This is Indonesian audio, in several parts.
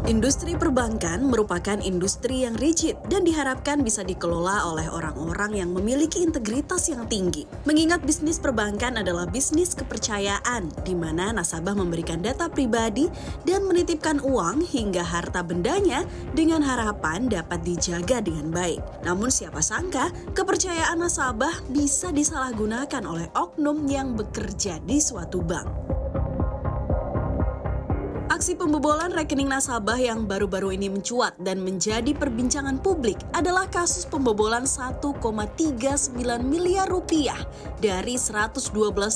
Industri perbankan merupakan industri yang rigid dan diharapkan bisa dikelola oleh orang-orang yang memiliki integritas yang tinggi. Mengingat bisnis perbankan adalah bisnis kepercayaan, di mana nasabah memberikan data pribadi dan menitipkan uang hingga harta bendanya dengan harapan dapat dijaga dengan baik. Namun siapa sangka, kepercayaan nasabah bisa disalahgunakan oleh oknum yang bekerja di suatu bank. Aksi pembobolan rekening nasabah yang baru-baru ini mencuat dan menjadi perbincangan publik adalah kasus pembobolan 1,39 miliar rupiah dari 112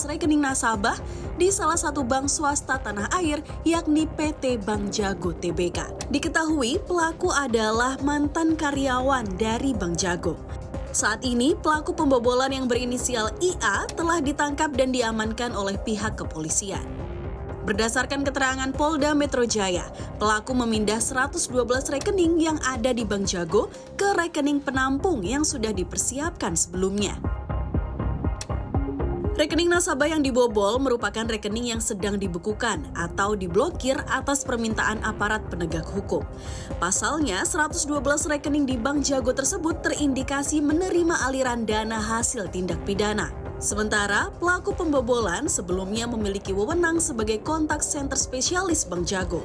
rekening nasabah di salah satu bank swasta tanah air yakni PT Bank Jago Tbk. Diketahui pelaku adalah mantan karyawan dari Bank Jago. Saat ini pelaku pembobolan yang berinisial IA telah ditangkap dan diamankan oleh pihak kepolisian. Berdasarkan keterangan Polda Metro Jaya, pelaku memindah 112 rekening yang ada di Bank Jago ke rekening penampung yang sudah dipersiapkan sebelumnya. Rekening nasabah yang dibobol merupakan rekening yang sedang dibekukan atau diblokir atas permintaan aparat penegak hukum. Pasalnya, 112 rekening di Bank Jago tersebut terindikasi menerima aliran dana hasil tindak pidana. Sementara, pelaku pembobolan sebelumnya memiliki wewenang sebagai kontak center spesialis Bank Jago.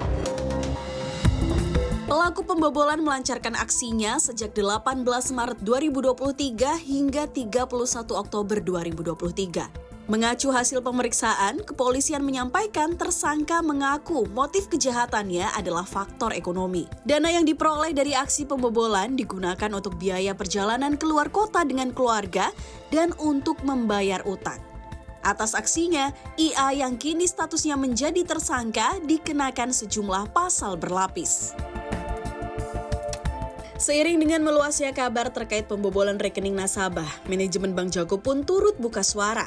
Pelaku pembobolan melancarkan aksinya sejak 18 Maret 2023 hingga 31 Oktober 2023. Mengacu hasil pemeriksaan, kepolisian menyampaikan tersangka mengaku motif kejahatannya adalah faktor ekonomi. Dana yang diperoleh dari aksi pembobolan digunakan untuk biaya perjalanan keluar kota dengan keluarga dan untuk membayar utang. Atas aksinya, IA yang kini statusnya menjadi tersangka dikenakan sejumlah pasal berlapis. Seiring dengan meluasnya kabar terkait pembobolan rekening nasabah, manajemen Bank Jago pun turut buka suara.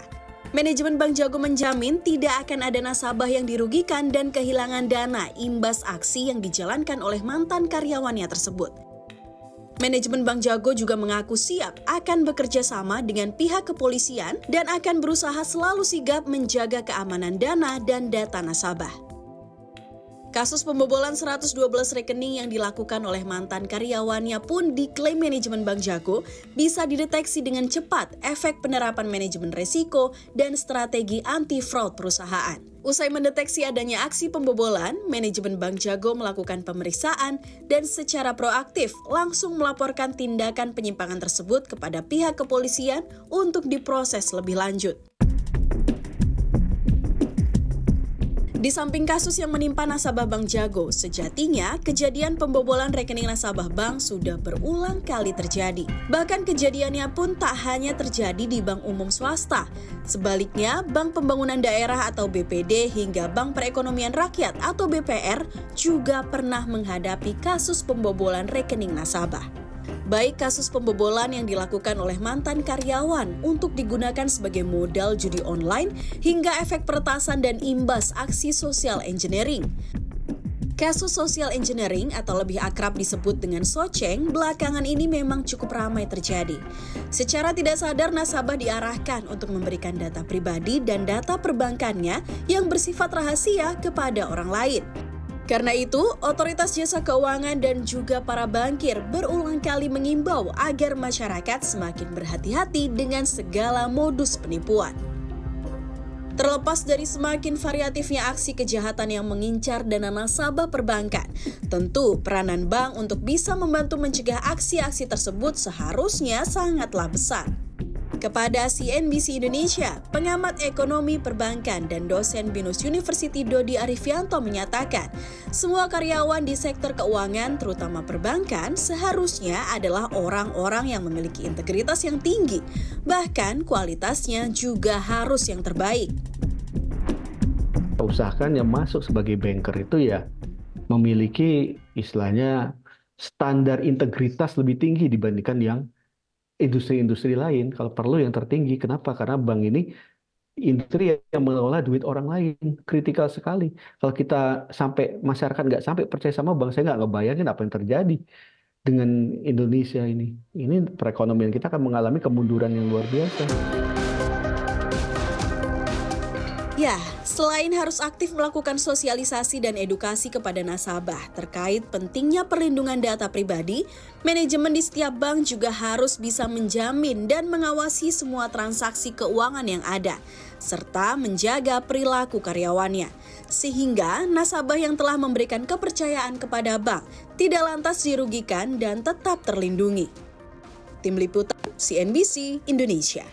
Manajemen Bank Jago menjamin tidak akan ada nasabah yang dirugikan dan kehilangan dana imbas aksi yang dijalankan oleh mantan karyawannya tersebut. Manajemen Bank Jago juga mengaku siap akan bekerja sama dengan pihak kepolisian dan akan berusaha selalu sigap menjaga keamanan dana dan data nasabah. Kasus pembobolan 112 rekening yang dilakukan oleh mantan karyawannya pun diklaim manajemen Bank Jago bisa dideteksi dengan cepat efek penerapan manajemen resiko dan strategi anti-fraud perusahaan. Usai mendeteksi adanya aksi pembobolan, manajemen Bank Jago melakukan pemeriksaan dan secara proaktif langsung melaporkan tindakan penyimpangan tersebut kepada pihak kepolisian untuk diproses lebih lanjut. Di samping kasus yang menimpa nasabah Bank Jago, sejatinya kejadian pembobolan rekening nasabah bank sudah berulang kali terjadi. Bahkan kejadiannya pun tak hanya terjadi di bank umum swasta. Sebaliknya, Bank Pembangunan Daerah atau BPD hingga Bank Perekonomian Rakyat atau BPR juga pernah menghadapi kasus pembobolan rekening nasabah. Baik kasus pembobolan yang dilakukan oleh mantan karyawan untuk digunakan sebagai modal judi online hingga efek peretasan dan imbas aksi social engineering. Kasus social engineering atau lebih akrab disebut dengan soceng belakangan ini memang cukup ramai terjadi. Secara tidak sadar nasabah diarahkan untuk memberikan data pribadi dan data perbankannya yang bersifat rahasia kepada orang lain. Karena itu, otoritas jasa keuangan dan juga para bankir berulang kali mengimbau agar masyarakat semakin berhati-hati dengan segala modus penipuan. Terlepas dari semakin variatifnya aksi kejahatan yang mengincar dana nasabah perbankan, tentu peranan bank untuk bisa membantu mencegah aksi-aksi tersebut seharusnya sangatlah besar. Kepada CNBC Indonesia, pengamat ekonomi perbankan dan dosen BINUS University Dodi Arifianto menyatakan, semua karyawan di sektor keuangan terutama perbankan seharusnya adalah orang-orang yang memiliki integritas yang tinggi, bahkan kualitasnya juga harus yang terbaik. Usahakan yang masuk sebagai banker itu ya memiliki istilahnya standar integritas lebih tinggi dibandingkan yang industri-industri lain, kalau perlu yang tertinggi. Kenapa? Karena bank ini industri yang mengelola duit orang lain, kritikal sekali. Kalau kita sampai masyarakat nggak sampai percaya sama bank, saya nggak ngebayangin apa yang terjadi dengan Indonesia ini. Ini perekonomian kita akan mengalami kemunduran yang luar biasa. Ya, selain harus aktif melakukan sosialisasi dan edukasi kepada nasabah terkait pentingnya perlindungan data pribadi, manajemen di setiap bank juga harus bisa menjamin dan mengawasi semua transaksi keuangan yang ada, serta menjaga perilaku karyawannya. Sehingga nasabah yang telah memberikan kepercayaan kepada bank tidak lantas dirugikan dan tetap terlindungi. Tim Liputan CNBC Indonesia.